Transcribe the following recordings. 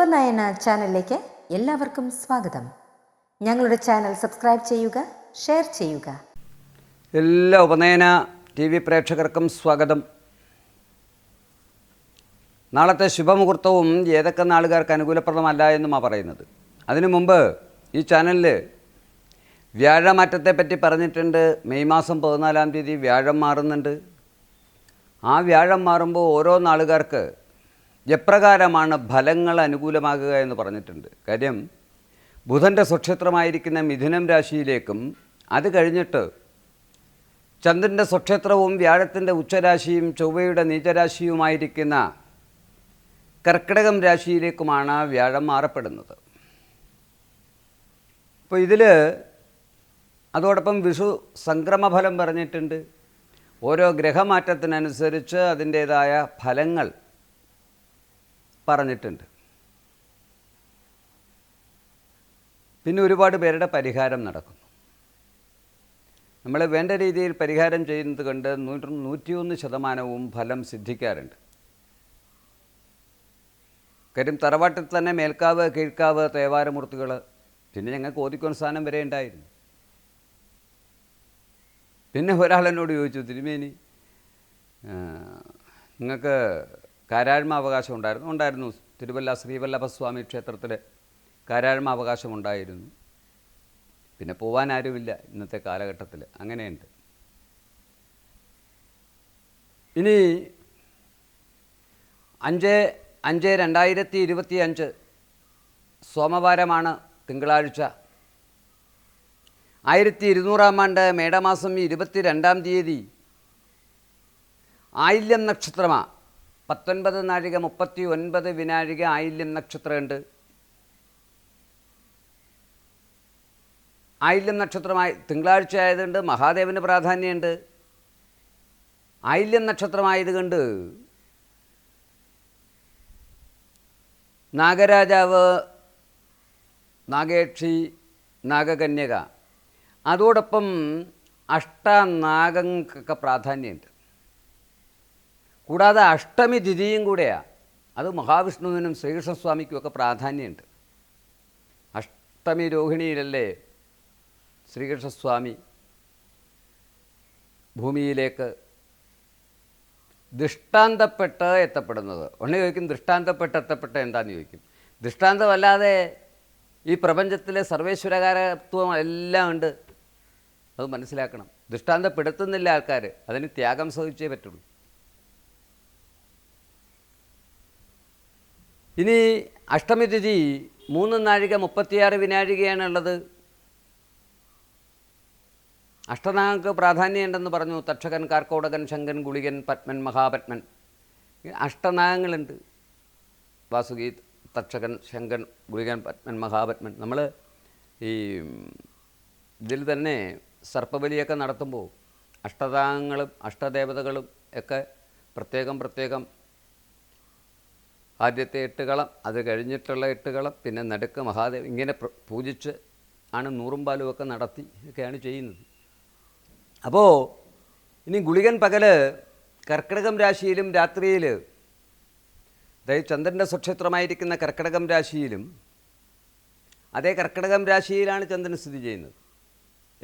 ഉപനയന ചാനലിലേക്ക് എല്ലാവർക്കും സ്വാഗതം. ഞങ്ങളുടെ ചാനൽ സബ്സ്ക്രൈബ് ചെയ്യുക, ഷെയർ ചെയ്യുക. എല്ലാ ഉപനയന ടി വി പ്രേക്ഷകർക്കും സ്വാഗതം. നാളത്തെ ശുഭമുഹൂർത്തവും ഏതൊക്കെ നാളുകാർക്ക് അനുകൂലപ്രദമല്ല എന്നുമാണ് പറയുന്നത്. അതിനു മുമ്പ് ഈ ചാനലിൽ വ്യാഴമാറ്റത്തെപ്പറ്റി പറഞ്ഞിട്ടുണ്ട്. മെയ് മാസം 14-ാം തീയതി വ്യാഴം മാറുന്നുണ്ട്. ആ വ്യാഴം മാറുമ്പോൾ ഓരോ നാളുകാർക്ക് എപ്രകാരമാണ് ഫലങ്ങൾ അനുകൂലമാകുക എന്ന് പറഞ്ഞിട്ടുണ്ട്. കാര്യം ബുധൻ്റെ സ്വക്ഷേത്രമായിരിക്കുന്ന മിഥുനം രാശിയിലേക്കും അത് കഴിഞ്ഞിട്ട് ചന്ദ്രൻ്റെ സ്വക്ഷേത്രവും വ്യാഴത്തിൻ്റെ ഉച്ചരാശിയും ചൊവ്വയുടെ നീചരാശിയുമായിരിക്കുന്ന കർക്കിടകം രാശിയിലേക്കുമാണ് വ്യാഴം മാറപ്പെടുന്നത്. അപ്പോൾ ഇതിൽ അതോടൊപ്പം വിഷു സംക്രമഫലം പറഞ്ഞിട്ടുണ്ട്. ഓരോ ഗ്രഹമാറ്റത്തിനനുസരിച്ച് അതിൻ്റേതായ ഫലങ്ങൾ പറഞ്ഞിട്ടുണ്ട്. പിന്നെ ഒരുപാട് പേരുടെ പരിഹാരം നടക്കുന്നു. നമ്മൾ വേണ്ട രീതിയിൽ പരിഹാരം ചെയ്യുന്നത് കൊണ്ട് 101% ഫലം സിദ്ധിക്കാറുണ്ട്. കാര്യം തറവാട്ടിൽ തന്നെ മേൽക്കാവ്, കീഴ്ക്കാവ്, തേവാരമൂർത്തികൾ, പിന്നെ ഞങ്ങൾക്ക് ഓതിക്കോൺ സ്ഥാനം വരെ ഉണ്ടായിരുന്നു. പിന്നെ ഒരാളെന്നോട് ചോദിച്ചു, തിരുമേനി നിങ്ങൾക്ക് കാരാഴ്മ അവകാശം ഉണ്ടായിരുന്നു. തിരുവല്ല ശ്രീവല്ലഭസ്വാമി ക്ഷേത്രത്തിൽ കാരാഴ്മ അവകാശം ഉണ്ടായിരുന്നു. പിന്നെ പോവാൻ ആരുമില്ല ഇന്നത്തെ കാലഘട്ടത്തിൽ. അങ്ങനെയുണ്ട്. ഇനി 5/5/2025 സോമവാരമാണ്, തിങ്കളാഴ്ച. 1200-ാം ആണ്ട് മേടമാസം 22-ാം തീയതി ആയില്യം നക്ഷത്രമാണ്. 19:39 ആയില്യം നക്ഷത്രമുണ്ട്. ആയില്യം നക്ഷത്രമായി തിങ്കളാഴ്ച ആയതുകൊണ്ട് മഹാദേവന് പ്രാധാന്യമുണ്ട്. ആയില്യം നക്ഷത്രമായതുകൊണ്ട് നാഗരാജാവ്, നാഗേക്ഷി, നാഗകന്യക, അതോടൊപ്പം അഷ്ടനാഗങ്ങൾക്കൊക്കെ പ്രാധാന്യമുണ്ട്. കൂടാതെ അഷ്ടമി തിഥിയും കൂടെയാണ്. അത് മഹാവിഷ്ണുവിനും ശ്രീകൃഷ്ണസ്വാമിക്കുമൊക്കെ പ്രാധാന്യമുണ്ട്. അഷ്ടമി രോഹിണിയിലല്ലേ ശ്രീകൃഷ്ണസ്വാമി ഭൂമിയിലേക്ക് ദൃഷ്ടാന്തപ്പെട്ട് എത്തപ്പെടുന്നത്. ഒന്ന് ചോദിക്കും, ദൃഷ്ടാന്തപ്പെട്ട് എത്തപ്പെട്ട എന്താണെന്ന് ചോദിക്കും. ദൃഷ്ടാന്തമല്ലാതെ ഈ പ്രപഞ്ചത്തിലെ സർവേശ്വരകാരത്വം എല്ലാം ഉണ്ട്. അത് മനസ്സിലാക്കണം. ദൃഷ്ടാന്തപ്പെടുത്തുന്നില്ല ആൾക്കാർ, അതിന് ത്യാഗം സഹിച്ചേ പറ്റുള്ളൂ. ഇനി അഷ്ടമി തിഥി 3:36 അഷ്ടനാഗങ്ങൾക്ക് പ്രാധാന്യമുണ്ടെന്ന് പറഞ്ഞു. തക്ഷകൻ, കാർക്കോടകൻ, ശങ്കൻ, ഗുളികൻ, പത്മൻ, മഹാപത്മൻ. അഷ്ടനാഗങ്ങളുണ്ട്. വാസുകി, തക്ഷകൻ, ശങ്കൻ, ഗുളികൻ, പത്മൻ, മഹാപത്മൻ. നമ്മൾ ഈ ഇതിൽ തന്നെ സർപ്പബലിയൊക്കെ നടത്തുമ്പോൾ അഷ്ടനാഗങ്ങളും അഷ്ടദേവതകളും ഒക്കെ പ്രത്യേകം ആദ്യത്തെ 8 കളം, അത് കഴിഞ്ഞിട്ടുള്ള 8 കളം, പിന്നെ നടുക്ക് മഹാദേവ്, ഇങ്ങനെ പൂജിച്ച് ആണ് നൂറും പാലും ഒക്കെ നടത്തി ഒക്കെയാണ് ചെയ്യുന്നത്. അപ്പോൾ ഇനി ഗുളികൻ പകൽ കർക്കിടകം രാശിയിലും രാത്രിയിൽ, അതായത് ചന്ദ്രൻ്റെ സ്വക്ഷേത്രമായിരിക്കുന്ന കർക്കിടകം രാശിയിലും, അതേ കർക്കിടകം രാശിയിലാണ് ചന്ദ്രൻ സ്ഥിതി ചെയ്യുന്നത്.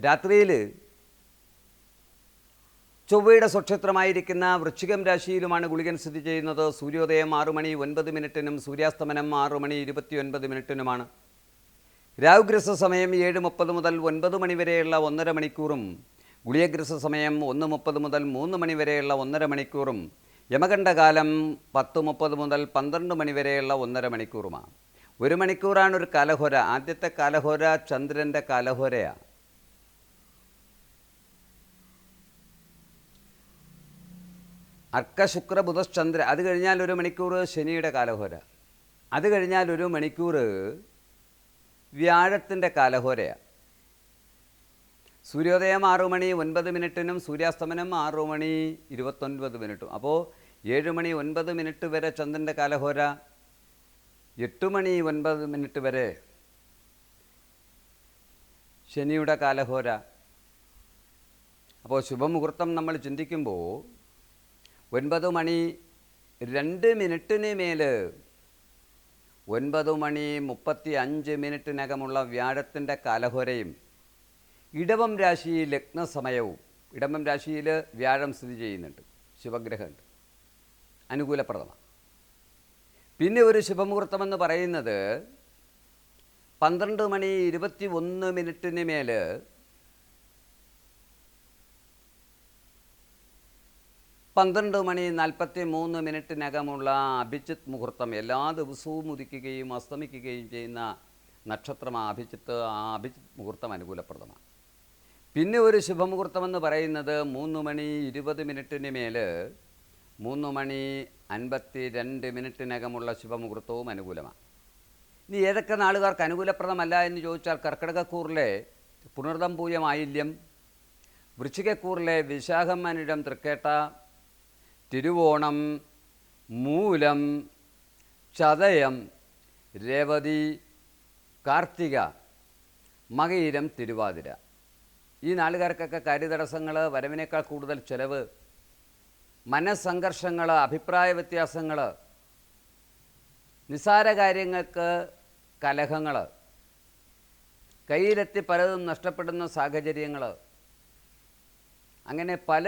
രാത്രിയിൽ ചൊവ്വയുടെ സ്വക്ഷേത്രമായിരിക്കുന്ന വൃശ്ചികം രാശിയിലുമാണ് ഗുളികൻ സ്ഥിതി ചെയ്യുന്നത്. സൂര്യോദയം 6:09 സൂര്യാസ്തമനം 6:29 രാഹുഗ്രസ സമയം 7:30 മുതൽ 9 മണി വരെയുള്ള 1.5 മണിക്കൂറും, ഗുളികഗ്രസ സമയം 1:30 മുതൽ 3 മണി വരെയുള്ള 1.5 മണിക്കൂറും, യമകണ്ഠകാലം 10:30 മുതൽ 12 മണി വരെയുള്ള 1.5 മണിക്കൂറുമാണ്. 1 മണിക്കൂറാണ് ഒരു കാലഹോര. ആദ്യത്തെ കാലഹോര ചന്ദ്രൻ്റെ കാലഹോരയാണ്. അർക്ക, ശുക്ര, ബുധശ്ചന്ദ്ര. അത് കഴിഞ്ഞാൽ 1 മണിക്കൂർ ശനിയുടെ കാലഹോര. അത് കഴിഞ്ഞാൽ 1 മണിക്കൂർ വ്യാഴത്തിൻ്റെ കാലഹോരയാണ്. സൂര്യോദയം 6:09 സൂര്യാസ്തമനം 6:29. അപ്പോൾ 7:09 വരെ ചന്ദ്രൻ്റെ കാലഹോര, 8:09 വരെ ശനിയുടെ കാലഹോര. അപ്പോൾ ശുഭമുഹൂർത്തം നമ്മൾ ചിന്തിക്കുമ്പോൾ 9 മണി 2 മിനിറ്റിന് മേൽ 9:35 വ്യാഴത്തിൻ്റെ കാലഹോരയും ഇടവം രാശി ലഗ്നസമയവും, ഇടവം രാശിയിൽ വ്യാഴം സ്ഥിതി ചെയ്യുന്നുണ്ട്, ശുഭഗ്രഹമുണ്ട്, അനുകൂലപ്രദമാണ്. പിന്നെ ഒരു ശുഭമുഹൂർത്തമെന്ന് പറയുന്നത് 12:21 മേൽ 12:43 അഭിജിത്ത് മുഹൂർത്തം. എല്ലാ ദിവസവും ഉദിക്കുകയും അസ്തമിക്കുകയും ചെയ്യുന്ന നക്ഷത്രമാണ് അഭിജിത്ത്. ആ അഭിജിത്ത് മുഹൂർത്തം അനുകൂലപ്രദമാണ്. പിന്നെ ഒരു ശുഭമുഹൂർത്തമെന്ന് പറയുന്നത് 3:20 മേൽ 3:52 ശുഭമുഹൂർത്തവും അനുകൂലമാണ്. ഇനി ഏതൊക്കെ നാളുകാർക്ക് അനുകൂലപ്രദമല്ല എന്ന് ചോദിച്ചാൽ, കർക്കിടകക്കൂറിലെ പുണർദം പൂയം ആയില്യം, വൃശ്ചികക്കൂറിലെ വിശാഖം അനിഴം തൃക്കേട്ട, തിരുവോണം, മൂലം, ചതയം, രേവതി, കാർത്തിക, മകയിരം, തിരുവാതിര. ഈ നാളുകാർക്കൊക്കെ കാര്യതടസ്സങ്ങൾ, വരവിനേക്കാൾ കൂടുതൽ ചെലവ്, മനസ്സംഘർഷങ്ങൾ, അഭിപ്രായ വ്യത്യാസങ്ങൾ, നിസ്സാര കാര്യങ്ങൾക്ക് കലഹങ്ങൾ, കയ്യിലെത്തി പലതും നഷ്ടപ്പെടുന്ന സാഹചര്യങ്ങൾ, അങ്ങനെ പല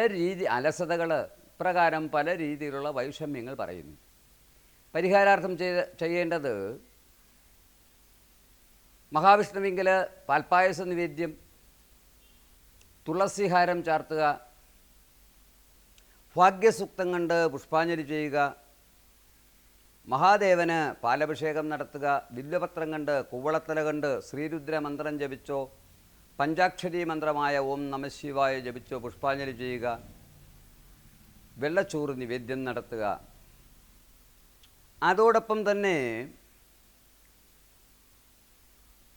അലസതകൾ, ഇപ്രകാരം പല രീതിയിലുള്ള വൈഷമ്യങ്ങൾ പറയുന്നു. പരിഹാരാർത്ഥം ചെയ്യേണ്ടത് മഹാവിഷ്ണുവിങ്കിൽ പാൽപ്പായസ നിവേദ്യം, തുളസിഹാരം ചാർത്തുക, ഭാഗ്യസൂക്തം കണ്ട് പുഷ്പാഞ്ജലി ചെയ്യുക, മഹാദേവന് പാലഭിഷേകം നടത്തുക, ബില്വപത്രം കണ്ട്, കൂവളത്തല കണ്ട്, ശ്രീരുദ്ര മന്ത്രം ജപിച്ചോ, പഞ്ചാക്ഷരി മന്ത്രമായ ഓം നമഃശിവായ ജപിച്ചോ പുഷ്പാഞ്ജലി ചെയ്യുക, വെള്ളച്ചോറ് നിവേദ്യം നടത്തുക. അതോടൊപ്പം തന്നെ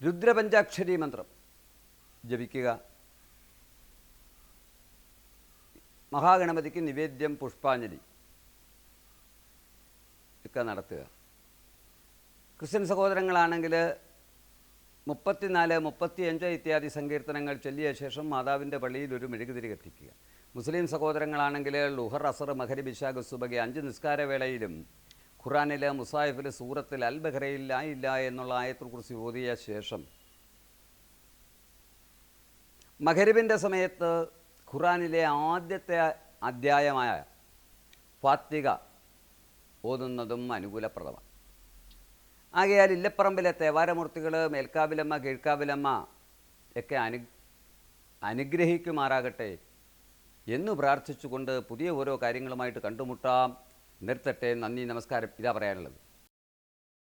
രുദ്രപഞ്ചാക്ഷരി മന്ത്രം ജപിക്കുക, മഹാഗണപതിക്ക് നിവേദ്യം പുഷ്പാഞ്ജലി ഒക്കെ നടത്തുക. ക്രിസ്ത്യൻ സഹോദരങ്ങളാണെങ്കിൽ 34, 35 ഇത്യാദി സങ്കീർത്തനങ്ങൾ ചൊല്ലിയ ശേഷം മാതാവിൻ്റെ പള്ളിയിൽ ഒരു മെഴുകുതിരി കത്തിക്കുക. മുസ്ലിം സഹോദരങ്ങളാണെങ്കിൽ ലുഹർ, അസർ, മഹരിബ്, ഇശാ, സുബഹി 5 നിസ്കാരവേളയിലും ഖുറാനിൽ, മുസാഹിഫിൽ, സൂറത്തിൽ, അൽ ബഖറയിൽ ലാ ഇലാഹ എന്നുള്ള ആയത്തുൽ കുർസി ഓതിയ ശേഷം മഹരിബിൻ്റെ സമയത്ത് ഖുറാനിലെ ആദ്യത്തെ അധ്യായമായ ഫാത്തിഹ ഓതുന്നതും അനുകൂലപ്രദമാണ്. ആകയാൽ ഇല്ലപ്പറമ്പിലെ തേവാരമൂർത്തികൾ, മേൽക്കാവിലമ്മ, കീഴ്ക്കാവിലമ്മ ഒക്കെ അനുഗ്രഹിക്കുമാറാകട്ടെ എന്ന് പ്രാർത്ഥിച്ചുകൊണ്ട് പുതിയ ഓരോ കാര്യങ്ങളുമായിട്ട് കണ്ടുമുട്ടാം. നിർത്തട്ടെ. നന്ദി, നമസ്കാരം. ഇതാ പറയാനുള്ളത്.